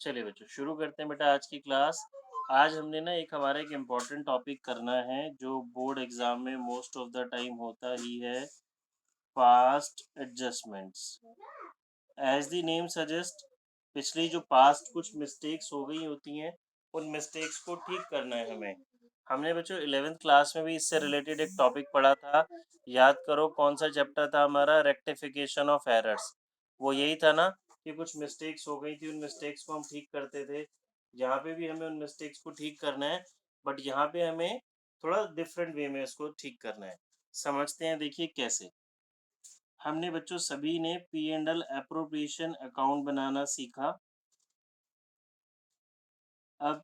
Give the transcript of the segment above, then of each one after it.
चलिए बच्चों शुरू करते हैं बेटा आज की क्लास। आज हमने ना हमारा एक इम्पोर्टेंट टॉपिक करना है जो बोर्ड एग्जाम में मोस्ट ऑफ द टाइम होता ही है, past adjustments. As the name suggest, पिछली जो पास्ट कुछ मिस्टेक्स हो गई होती हैं उन मिस्टेक्स को ठीक करना है हमें। हमने बच्चों 11th क्लास में भी इससे रिलेटेड एक टॉपिक पढ़ा था। याद करो कौन सा चैप्टर था हमारा, रेक्टिफिकेशन ऑफ एरर्स। वो यही था ना कि कुछ मिस्टेक्स हो गई थी, उन मिस्टेक्स को हम ठीक करते थे। यहाँ पे भी हमें उन मिस्टेक्स को ठीक करना है, बट यहाँ पे हमें थोड़ा डिफरेंट वे में इसको ठीक करना है। समझते हैं, देखिए कैसे। हमने बच्चों सभी ने P and L appropriation account बनाना सीखा। अब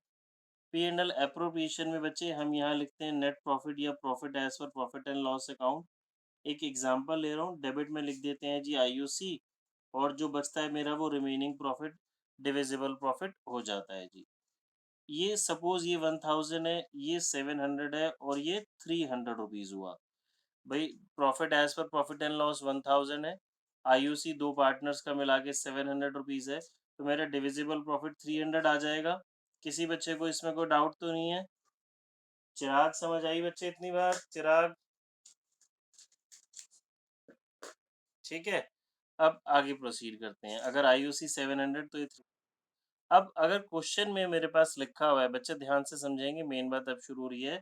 पी एंड एल एप्रोप्रिएशन में बच्चे हम यहाँ लिखते हैं नेट प्रॉफिट या profit as per profit and loss account. एक एग्जांपल ले रहा हूँ, डेबिट में लिख देते हैं जी आईयूसी, और जो बचता है मेरा वो रिमेनिंग प्रॉफिट डिविजिबल प्रॉफिट हो जाता है जी। ये सपोज ये 1000 है, ये 700 है और ये 300 रुपीज हुआ। भाई profit as per profit and loss 1000 है, आईयूसी दो पार्टनर्स का मिला के 700 रुपीज है, तो मेरा डिविजिबल प्रॉफिट 300 आ जाएगा। किसी बच्चे को इसमें कोई डाउट तो नहीं है? चिराग समझ आई बच्चे इतनी बार? चिराग ठीक है। अब आगे प्रोसीड करते हैं। अगर आईयूसी 700 तो ये अब अगर क्वेश्चन में मेरे पास लिखा हुआ है, बच्चे ध्यान से समझेंगे, मेन बात अब शुरू हो रही है।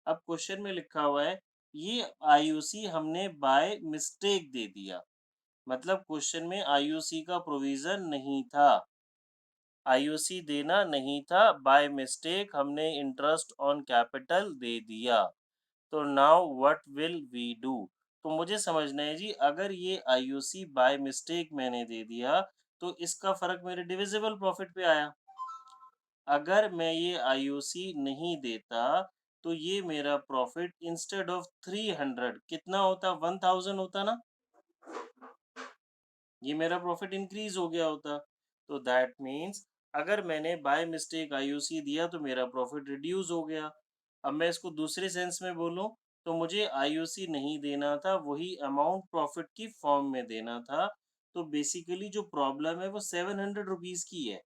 अब क्वेश्चन में लिखा हुआ है ये आईयूसी हमने बाय मिस्टेक दे दिया, मतलब क्वेश्चन में आईयूसी का प्रोविजन नहीं था, आईयूसी देना नहीं था, बाय मिस्टेक हमने इंटरेस्ट ऑन कैपिटल दे दिया। तो now what will we do? तो मुझे समझना है जी, अगर ये आईयूसी बाय मिस्टेक मैंने दे दिया तो इसका फर्क मेरे डिविजिबल प्रॉफिट पे आया। अगर मैं ये आईयूसी नहीं देता तो ये मेरा प्रॉफिट इंस्टेड ऑफ 300 कितना होता, 1000 होता ना। ये मेरा प्रॉफिट इंक्रीज हो गया होता। तो दैट मीन्स अगर मैंने बाय मिस्टेक आईयूसी दिया तो मेरा प्रॉफिट रिड्यूस हो गया। अब मैं इसको दूसरे सेंस में बोलूं तो मुझे आईयूसी नहीं देना था, वही अमाउंट प्रॉफिट की फॉर्म में देना था। तो बेसिकली जो प्रॉब्लम है वो 700 रुपीज की है,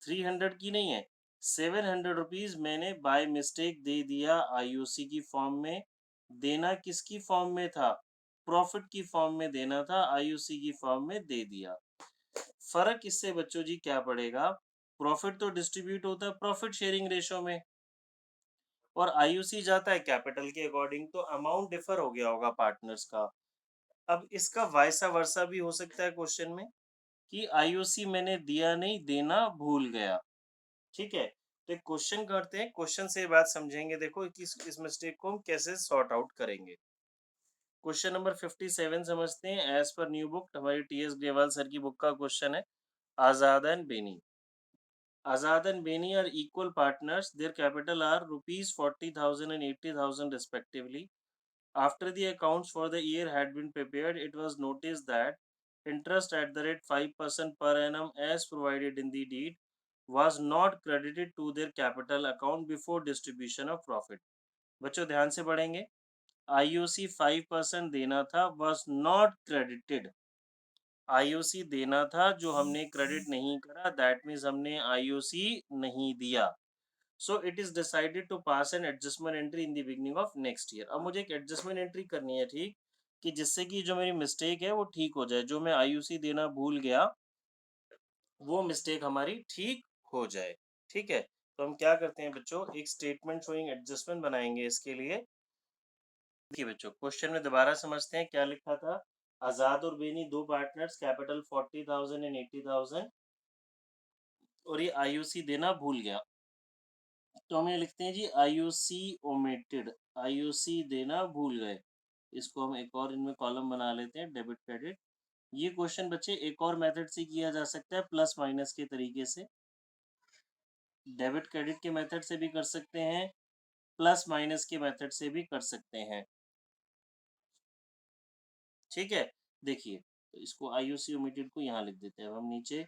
300 की नहीं है। 700 रुपीज मैंने बाय मिस्टेक दे दिया आईयूसी की फॉर्म में। देना किसकी फॉर्म में था? प्रॉफिट की फॉर्म में देना था, आईयूसी की फॉर्म में दे दिया। फर्क इससे बच्चों जी क्या पड़ेगा? प्रॉफिट तो डिस्ट्रीब्यूट होता है प्रॉफिट शेयरिंग रेशो में, और आईयूसी जाता है कैपिटल के अकॉर्डिंग, तो अमाउंट डिफर हो गया होगा पार्टनर्स का। अब इसका वाइसा वर्सा भी हो सकता है क्वेश्चन में कि आईयूसी मैंने दिया नहीं, देना भूल गया। ठीक है, तो एक क्वेश्चन करते हैं, क्वेश्चन से ये बात समझेंगे। देखो कि इस मिस्टेक को हम कैसे सॉर्ट आउट करेंगे। क्वेश्चन नंबर 57 समझते हैं। एज पर न्यू बुक, हमारी टीएस ग्रेवाल सर की बुक का क्वेश्चन है। Azad and Beni, Azad and Beni are equal partners. Their capital are rupees 40,000 and 80,000 respectively. After the accounts for the year had been prepared, it was noticed that interest at the rate 5% per annum as provided in the deed was not credited to their capital account before distribution of profit. बच्चों ध्यान से पढ़ेंगे। IUC 5% देना था, was not credited। IOC देना था जो हमने क्रेडिट नहीं करा, दैट मीन्स हमने आईओसी नहीं दिया। So it is decided to pass an adjustment entry in the beginning of next year. अब मुझे एक एडजस्टमेंट एंट्री करनी है, ठीक, कि जिससे कि जो मेरी मिस्टेक है वो ठीक हो जाए, जो मैं आईयूसी देना भूल गया वो मिस्टेक हमारी ठीक हो जाए। ठीक है, तो हम क्या करते हैं बच्चों, एक स्टेटमेंट शोइंग एडजस्टमेंट बनाएंगे इसके लिए। देखिए बच्चों क्वेश्चन में दोबारा समझते हैं क्या लिखा था। आजाद और बेनी दो पार्टनर्स, कैपिटल 40,000 एंड 80,000, और ये आईयूसी देना भूल गया। तो हम ये लिखते हैं जी आईयूसी ओमिटेड, आईयूसी देना भूल गए। इसको हम एक और इनमें कॉलम बना लेते हैं, डेबिट क्रेडिट। ये क्वेश्चन बच्चे एक और मेथड से किया जा सकता है, प्लस माइनस के तरीके से। डेबिट क्रेडिट के मेथड से भी कर सकते हैं, प्लस माइनस के मेथड से भी कर सकते हैं। ठीक है, देखिए तो इसको आईयूसी ओमिटेड को यहाँ लिख देते हैं। अब हम नीचे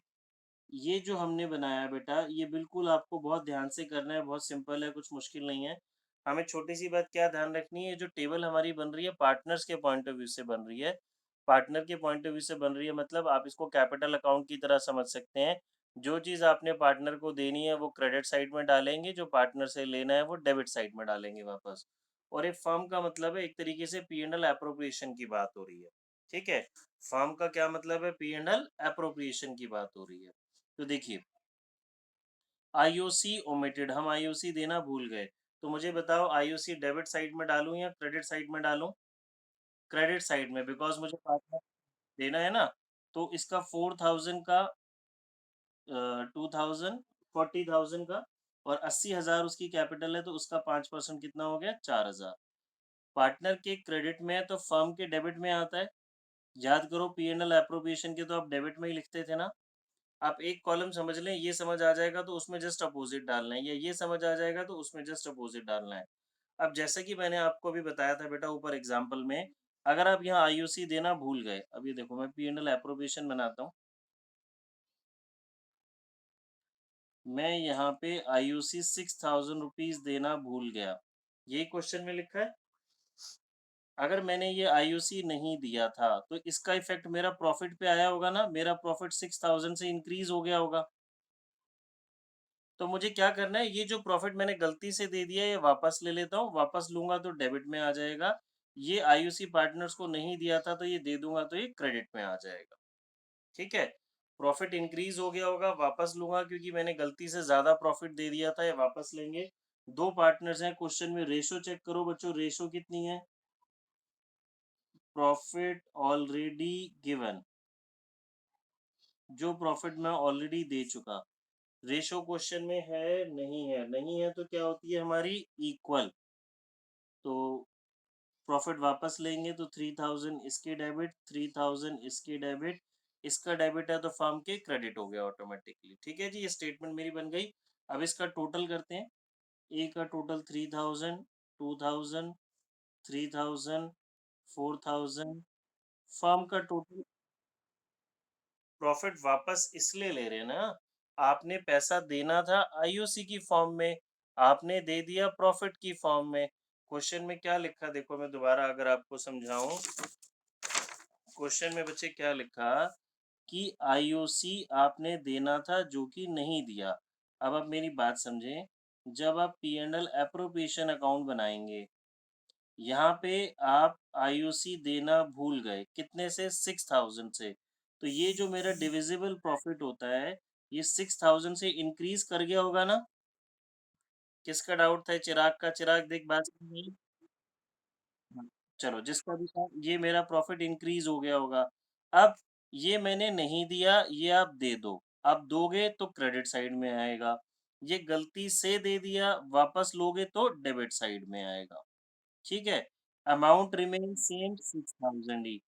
ये जो हमने बनाया बेटा, ये बिल्कुल आपको बहुत ध्यान से करना है, बहुत सिंपल है, कुछ मुश्किल नहीं है। हमें छोटी सी बात क्या ध्यान रखनी है, जो टेबल हमारी बन रही है पार्टनर्स के पॉइंट ऑफ व्यू से बन रही है। पार्टनर के पॉइंट ऑफ व्यू से बन रही है मतलब आप इसको कैपिटल अकाउंट की तरह समझ सकते हैं। जो चीज़ आपने पार्टनर को देनी है वो क्रेडिट साइड में डालेंगे, जो पार्टनर से लेना है वो डेबिट साइड में डालेंगे वापस। और एक फर्म का मतलब है एक तरीके से पी&एल एप्रोप्रिएशन की बात हो रही है, ठीक है? फर्म का क्या मतलब है? पी&एल एप्रोप्रिएशन की बात हो रही है। तो देखिए, आईओसी ओमिटेड, हम आईओसी देना भूल गए। तो मुझे बताओ आईओसी डेबिट साइड में डालूँ या क्रेडिट साइड में डालूँ? क्रेडिट साइड में, बिकॉज़ मुझे पार्टनर देना है ना, तो इसका 4000 का 2000 40,000 का और 80,000 उसकी कैपिटल है तो उसका 5% कितना हो गया? 4,000। पार्टनर के क्रेडिट में है तो फर्म के डेबिट में आता है। याद करो पी&एल एप्रोप्रिएशन के तो आप डेबिट में ही लिखते थे ना। आप एक कॉलम समझ लें, ये समझ आ जाएगा तो उसमें जस्ट अपोजिट डालना है, या ये समझ आ जाएगा तो उसमें जस्ट अपोजिट डालना है। अब जैसे कि मैंने आपको अभी बताया था बेटा ऊपर एग्जाम्पल में, अगर आप यहाँ आईयूसी देना भूल गए, अब ये देखो मैं पी&एल एप्रोप्रिएशन बनाता हूँ। मैं यहाँ पे आईयूसी 6,000 रुपीज देना भूल गया, यही क्वेश्चन में लिखा है। अगर मैंने ये आईयूसी नहीं दिया था तो इसका इफेक्ट मेरा प्रॉफिट पे आया होगा ना, मेरा प्रॉफिट 6,000 से इंक्रीज हो गया होगा। तो मुझे क्या करना है, ये जो प्रॉफिट मैंने गलती से दे दिया है ये वापस ले लेता हूँ, वापस लूंगा तो डेबिट में आ जाएगा। ये आईयूसी पार्टनर्स को नहीं दिया था तो ये दे दूंगा तो ये क्रेडिट में आ जाएगा। ठीक है, प्रॉफिट इंक्रीज हो गया होगा, वापस लूंगा क्योंकि मैंने गलती से ज्यादा प्रॉफिट दे दिया था, ये वापस लेंगे। दो पार्टनर्स हैं, क्वेश्चन में रेशो चेक करो बच्चों, रेशो कितनी है? प्रॉफिट ऑलरेडी गिवन, जो प्रॉफिट मैं ऑलरेडी दे चुका। रेशो क्वेश्चन में है नहीं है, नहीं है तो क्या होती है हमारी? इक्वल। तो प्रॉफिट वापस लेंगे तो 3,000 इसके डेबिट, 3,000 इसके डेबिट, इसका डेबिट है तो फर्म के क्रेडिट हो गया ऑटोमेटिकली। ठीक है जी, ये स्टेटमेंट मेरी बन गई। अब इसका टोटल करते हैं। ए का टोटल 3,000, 2,000, 3,000, 4,000। फर्म का टोटल प्रॉफिट वापस इसलिए ले रहे हैं ना, आपने पैसा देना था आईयूसी की फॉर्म में, आपने दे दिया प्रॉफिट की फॉर्म में। क्वेश्चन में क्या लिखा देखो, मैं दोबारा अगर आपको समझाऊं, क्वेश्चन में बच्चे क्या लिखा कि आईओसी आपने देना था जो कि नहीं दिया। अब आप मेरी बात समझें, जब आप पी&एल एप्रोप्रिएशन अकाउंट बनाएंगे, यहाँ पे आप आईओसी देना भूल गए, कितने से? 6,000 से। तो ये जो मेरा डिविजिबल प्रॉफिट होता है, ये 6,000 से इंक्रीज कर गया होगा ना। किसका डाउट था? चिराग का। चिराग देख बात समझ में आई? हाँ, चलो जिसका भी था, ये मेरा प्रॉफिट इंक्रीज हो गया होगा। अब ये मैंने नहीं दिया, ये आप दे दो। आप दोगे तो क्रेडिट साइड में आएगा, ये गलती से दे दिया, वापस लोगे तो डेबिट साइड में आएगा। ठीक है, अमाउंट रिमेन सेम 6,000 ही।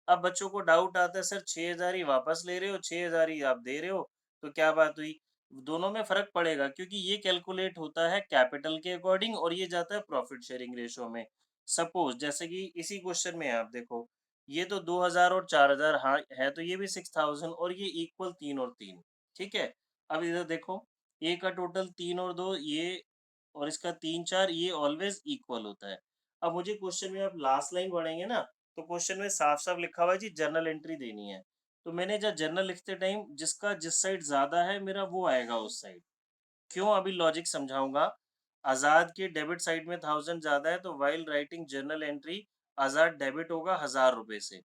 अब बच्चों को डाउट आता है सर 6,000 ही वापस ले रहे हो, 6,000 ही आप दे रहे हो, तो क्या बात हुई? दोनों में फर्क पड़ेगा क्योंकि ये कैलकुलेट होता है कैपिटल के अकॉर्डिंग और ये जाता है प्रॉफिट शेयरिंग रेशो में। सपोज जैसे कि इसी क्वेश्चन में आप देखो, ये तो 2,000 और 4,000 हाँ है, तो ये भी 6,000 और ये इक्वल 3 और 3। ठीक है, अब इधर देखो, ए का टोटल 3 और 2 ये, और इसका 3 4 ये ऑलवेज इक्वल होता है। अब मुझे क्वेश्चन में आप लास्ट लाइन पढ़ेंगे ना, तो क्वेश्चन में साफ साफ लिखा हुआ है जी जर्नल एंट्री देनी है। तो मैंने जब जर्नल लिखते टाइम जिसका जिस साइड ज्यादा है मेरा वो आएगा उस साइड। क्यों? अभी लॉजिक समझाऊंगा। आजाद के डेबिट साइड में 1,000 ज्यादा है तो वाइल राइटिंग जर्नल एंट्री आजाद डेबिट होगा 1,000 रुपए से।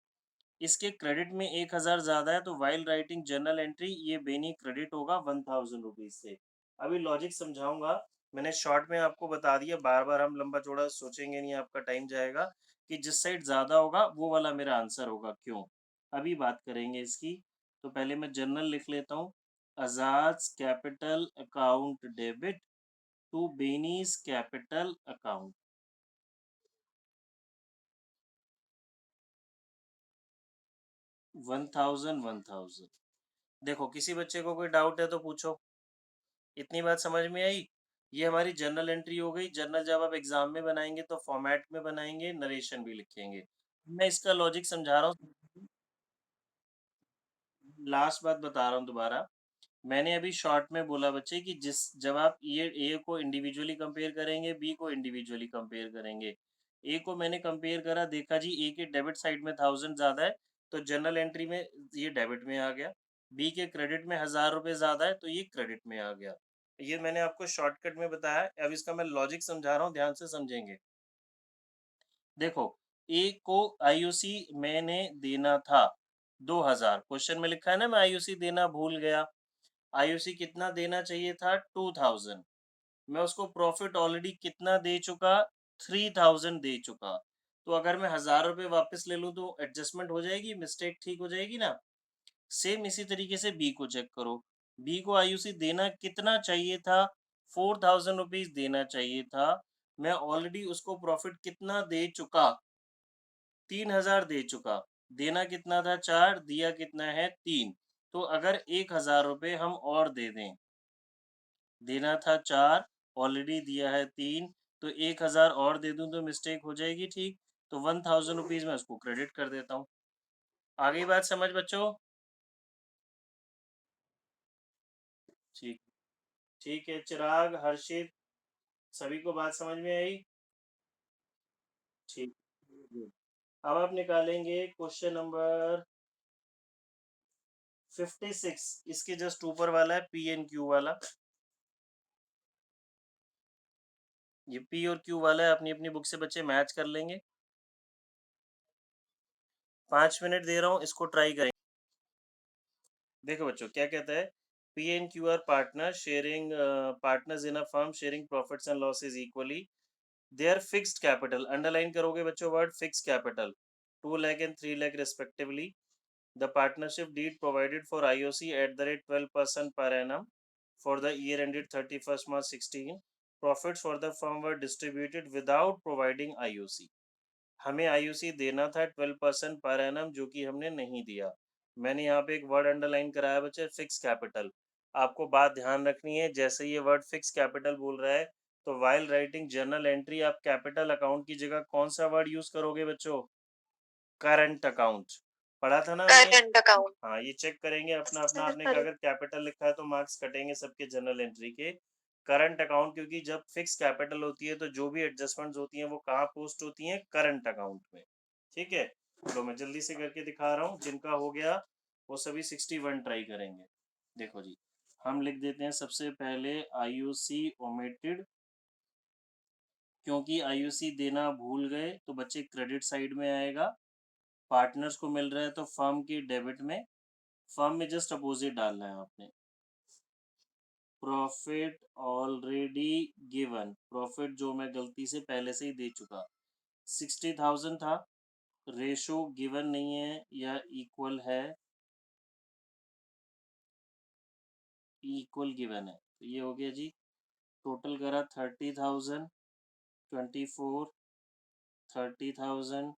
इसके क्रेडिट में 1,000 ज्यादा है तो वाइल राइटिंग जर्नल एंट्री ये बेनी क्रेडिट होगा 1,000 रुपीज से। अभी लॉजिक समझाऊंगा। मैंने शॉर्ट में आपको बता दिया, बार बार हम लंबा चौड़ा सोचेंगे नहीं, आपका टाइम जाएगा। कि जिस साइड ज्यादा होगा वो वाला मेरा आंसर होगा। क्यों? अभी बात करेंगे इसकी। तो पहले मैं जर्नल लिख लेता हूँ। Azad capital account debit to Beni's capital account. 1,000 1,000। देखो किसी बच्चे को कोई डाउट है तो पूछो। इतनी बात समझ में आई? ये हमारी जर्नल एंट्री हो गई। जर्नल जब आप एग्जाम में बनाएंगे तो फॉर्मेट में बनाएंगे, नरेशन भी लिखेंगे। मैं इसका लॉजिक समझा रहा हूँ। लास्ट बात बता रहा हूँ दोबारा। मैंने अभी शॉर्ट में बोला बच्चे कि जिस जब आप ये ए को इंडिविजुअली कंपेयर करेंगे, बी को इंडिविजुअली कंपेयर करेंगे। ए को मैंने कंपेयर करा, देखा जी ए के डेबिट साइड में 1,000 ज्यादा है तो जर्नल एंट्री में ये डेबिट में आ गया। बी के क्रेडिट में 1000 रुपये ज़्यादा है तो ये क्रेडिट में आ गया। ये मैंने आपको शॉर्टकट में बताया है, अब इसका मैं लॉजिक समझा रहा हूँ, ध्यान से समझेंगे। देखो, ए को आईयूसी मैंने देना था 2000, क्वेश्चन में लिखा है ना मैं आईयूसी देना भूल गया। आईयूसी कितना देना चाहिए था 2000, मैं उसको प्रॉफिट ऑलरेडी कितना दे चुका 3000 दे चुका। तो अगर मैं 1000 रुपये वापस ले लूँ तो एडजस्टमेंट हो जाएगी, मिस्टेक ठीक हो जाएगी ना। सेम इसी तरीके से बी को चेक करो, बी को आईयूसी देना कितना चाहिए था 4000 रुपीज देना चाहिए था, मैं ऑलरेडी उसको प्रॉफिट कितना दे चुका 3000 दे चुका। देना कितना था 4, दिया कितना है 3। तो अगर 1000 रुपये हम और दे दें, देना था 4, ऑलरेडी दिया है 3, तो 1000 और दे दूं तो मिस्टेक हो जाएगी ठीक। तो 1000 रुपीज मैं उसको क्रेडिट कर देता हूँ। आ गई बात समझ बच्चों? ठीक, ठीक है चिराग, हर्षित, सभी को बात समझ में आई? ठीक, अब आप निकालेंगे क्वेश्चन नंबर 56, इसके जस्ट ऊपर वाला है पी एन क्यू वाला। ये पी और क्यू वाला है, अपनी अपनी बुक से बच्चे मैच कर लेंगे। 5 मिनट दे रहा हूँ, इसको ट्राई करेंगे। देखो बच्चों क्या कहता है, P and Q are partner sharing, partners in a firm sharing profits and losses equally, their fixed capital, underline करोगे बच्चों word fix capital, 2 lakh and 3 lakh respectively. The partnership deed provided for IOC at the rate 12% per annum for the year ended 31st March 16. Profits for the firm were distributed without providing IOC. हमें IOC देना था 12% per annum, जो कि हमने नहीं दिया। मैंने यहाँ पे एक वर्ड अंडरलाइन कराया बच्चे, फिक्स कैपिटल। आपको बात ध्यान रखनी है, जैसे ये वर्ड फिक्स कैपिटल बोल रहा है तो वाइल राइटिंग जर्नल एंट्री आप कैपिटल अकाउंट की जगह कौन सा वर्ड यूज करोगे बच्चों? Current account. पढ़ा था ना हमने? Current account. हाँ, ये चेक करेंगे अपना अपना, आपने अगर कैपिटल लिखा है तो मार्क्स कटेंगे सबके जर्नल एंट्री के। करंट अकाउंट, क्योंकि जब फिक्स कैपिटल होती है तो जो भी एडजस्टमेंट्स होती हैं वो कहाँ पोस्ट होती हैं? करंट अकाउंट में। ठीक है, तो मैं जल्दी से करके दिखा रहा हूँ, जिनका हो गया वो सभी 61 ट्राई करेंगे। देखो जी, हम लिख देते हैं सबसे पहले आईयूसी ओमिटेड, क्योंकि आईयूसी देना भूल गए तो बच्चे क्रेडिट साइड में आएगा। पार्टनर्स को मिल रहा है तो फर्म की डेबिट में, फर्म में जस्ट अपोजिट डालना है आपने। प्रॉफिट ऑलरेडी गिवन, प्रॉफिट जो मैं गलती से पहले से ही दे चुका 60,000 था। रेशो गिवन नहीं है या इक्वल है, इक्वल गिवन है, तो ये हो गया जी। टोटल करा 30,000, 24, 30,000,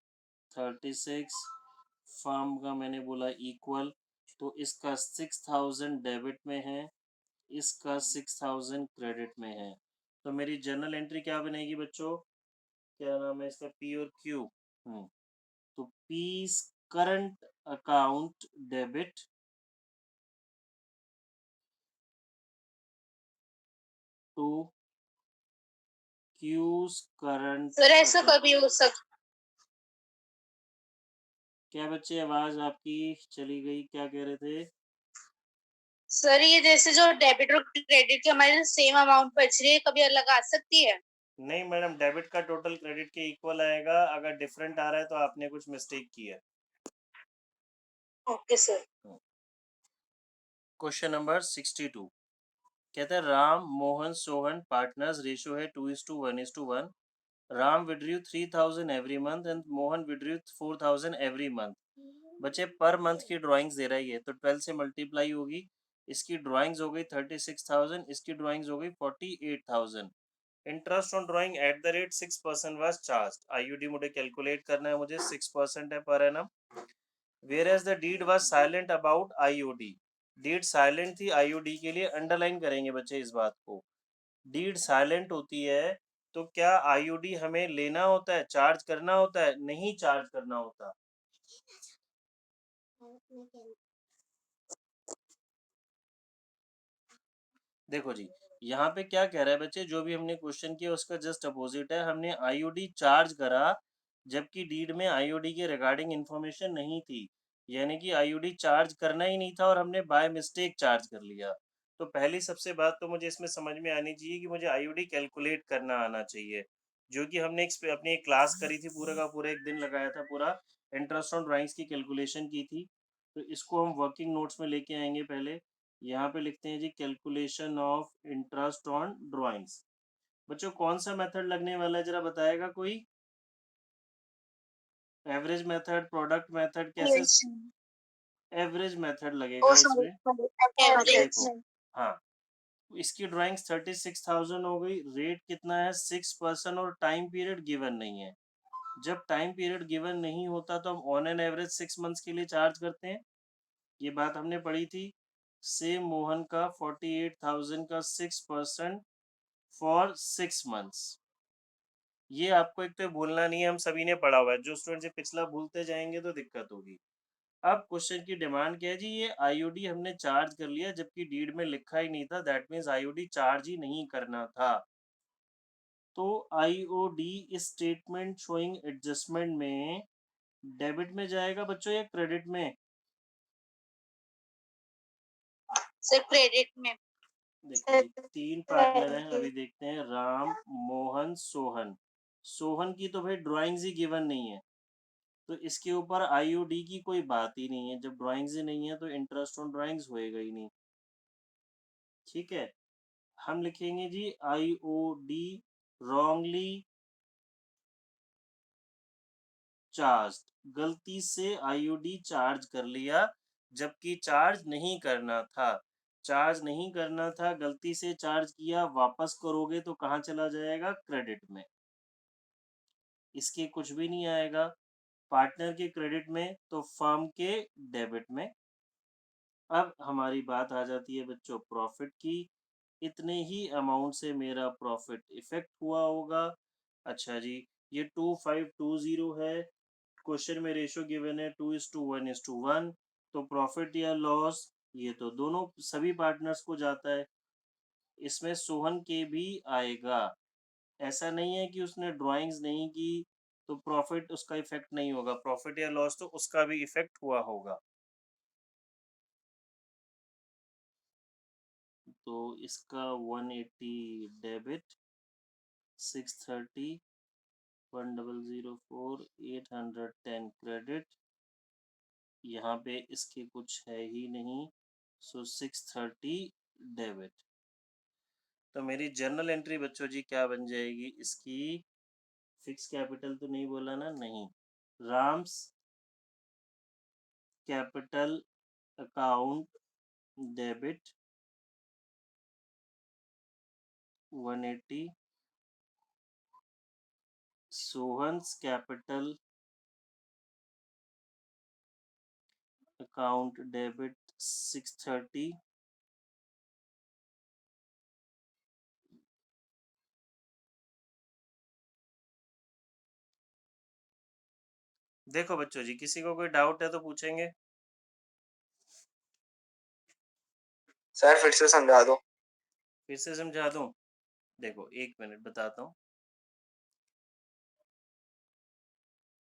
36, फर्म का मैंने बोला इक्वल, तो इसका 6000 डेबिट में है, इसका 6000 क्रेडिट में है। तो मेरी जर्नल एंट्री क्या बनेगी बच्चों? क्या नाम है इसका? पी और क्यू। तो P current account debit to Q's current. Sir ऐसा कभी हो सकता? क्या बच्चे आवाज आपकी चली गई, क्या कह रहे थे? सर ये जैसे जो डेबिट और क्रेडिट के हमारे सेम अमाउंट बच रही है, कभी अलग आ सकती है? नहीं मैडम, डेबिट का टोटल क्रेडिट के इक्वल आएगा, अगर डिफरेंट आ रहा है तो आपने कुछ मिस्टेक की है। Okay sir. क्वेश्चन नंबर 62 कहता है राम मोहन सोहन पार्टनर्स, रेशियो है 2:1:1। Ram withdrew 3000 every month and Mohan withdrew 4000 every month. बच्चे पर मंथ की ड्राइंग्स दे रही है तो 12 से मल्टीप्लाई होगी। इसकी ड्राइंग्स हो गई 36,000, इसकी ड्राइंग्स हो गई 48,000। Interest on drawing at the rate 6% was charge. IUD मुझे कैलकुलेट करना है, मुझे 6% है per annum. Where as the deed was silent about IUD, deed silent थी आईयूडी के लिए, अंडरलाइन करेंगे बच्चे इस बात को। डीड साइलेंट होती है तो क्या आईयूडी हमें लेना होता है, चार्ज करना होता है? नहीं चार्ज करना होता। देखो जी, यहाँ पे क्या कह रहा है बच्चे, जो भी हमने क्वेश्चन किया उसका जस्ट अपोजिट है। हमने आईयूडी चार्ज करा जबकि डीड में आईयूडी के रिगार्डिंग इंफॉर्मेशन नहीं थी। यानी कि आईयूडी चार्ज करना ही नहीं था और हमने बाय मिस्टेक चार्ज कर लिया। तो पहली सबसे बात तो मुझे इसमें समझ में आनी चाहिए कि मुझे आईयूडी कैलकुलेट करना आना चाहिए, जो कि हमने अपनी एक क्लास करी थी, पूरा का पूरा 1 दिन लगाया था, पूरा इंटरेस्ट ऑन ड्राइंग्स की कैलकुलेशन की थी। तो इसको हम वर्किंग नोट्स में लेके आएँगे पहले। यहाँ पे लिखते हैं जी calculation of interest on drawings. बच्चों कौन-सा मेथड लगने वाला है ज़रा बताएगा कोई? एवरेज मेथड, प्रोडक्ट मेथड, कैसे? Yes. एवरेज मेथड Oh, लगेगा sorry. इसमें। Sorry. देखो, Average. हाँ, इसकी ड्राइंग्स 36,000 हो गई, रेट कितना है 6% और टाइम पीरियड गिवन नहीं है। जब टाइम पीरियड गिवन नहीं होता तो हम ऑन एन एवरेज 6 मंथ्स के लिए चार्ज करते हैं। ये बात हमने पढ़ी थी। से मोहन का 48,000 का 6% फॉर 6 मंथ्स। ये आपको एक तो भूलना नहीं है, हम सभी ने पढ़ा हुआ है। जो स्टूडेंट ये पिछला भूलते जाएंगे तो दिक्कत होगी। अब क्वेश्चन की डिमांड क्या है जी? ये आईओडी हमने चार्ज कर लिया जबकि डीड में लिखा ही नहीं था, दैट मीन्स आईओडी चार्ज ही नहीं करना था। तो आईओडी इस स्टेटमेंट शोइंग एडजस्टमेंट में डेबिट में जाएगा बच्चों या क्रेडिट में? Sir, credit में. देखो Sir, जी, 3 पार्टनर हैं, अभी credit. देखते हैं। राम, मोहन, सोहन। सोहन की तो भाई ड्राइंग्स ही गिवन नहीं है, तो इसके ऊपर आईओडी की कोई बात ही नहीं है। जब ड्राइंग्स ही नहीं है तो इंटरेस्ट ऑन ड्राइंग्स होएगा ही नहीं। ठीक है, हम लिखेंगे जी आईओडी रॉन्गली चार्ज। गलती से आईओडी चार्ज कर लिया जबकि चार्ज नहीं करना था। चार्ज नहीं करना था, गलती से चार्ज किया, वापस करोगे तो कहाँ चला जाएगा? क्रेडिट में। इसके कुछ भी नहीं आएगा। पार्टनर के क्रेडिट में तो फर्म के डेबिट में। अब हमारी बात आ जाती है बच्चों प्रॉफिट की। इतने ही अमाउंट से मेरा प्रॉफिट इफेक्ट हुआ होगा। अच्छा जी, ये 2520 है। क्वेश्चन में रेशियो गिवन है 2:1:1। तो प्रॉफिट या लॉस ये तो दोनों सभी पार्टनर्स को जाता है। इसमें सोहन के भी आएगा। ऐसा नहीं है कि उसने ड्राइंग्स नहीं की तो प्रॉफिट उसका इफेक्ट नहीं होगा। प्रॉफिट या लॉस तो उसका भी इफेक्ट हुआ होगा। तो इसका 180 डेबिट, 630, 1004, 810 क्रेडिट। यहाँ पे इसके कुछ है ही नहीं, सो 630 डेबिट। तो मेरी जर्नल एंट्री बच्चों जी क्या बन जाएगी इसकी? फिक्स कैपिटल तो नहीं बोला ना? नहीं। Ram's capital account debit 180। Sohan's capital account debit 630। देखो बच्चों जी, किसी को कोई डाउट है तो पूछेंगे। सर फिर से समझा दो. फिर से समझा दूं? देखो 1 मिनट बताता हूँ।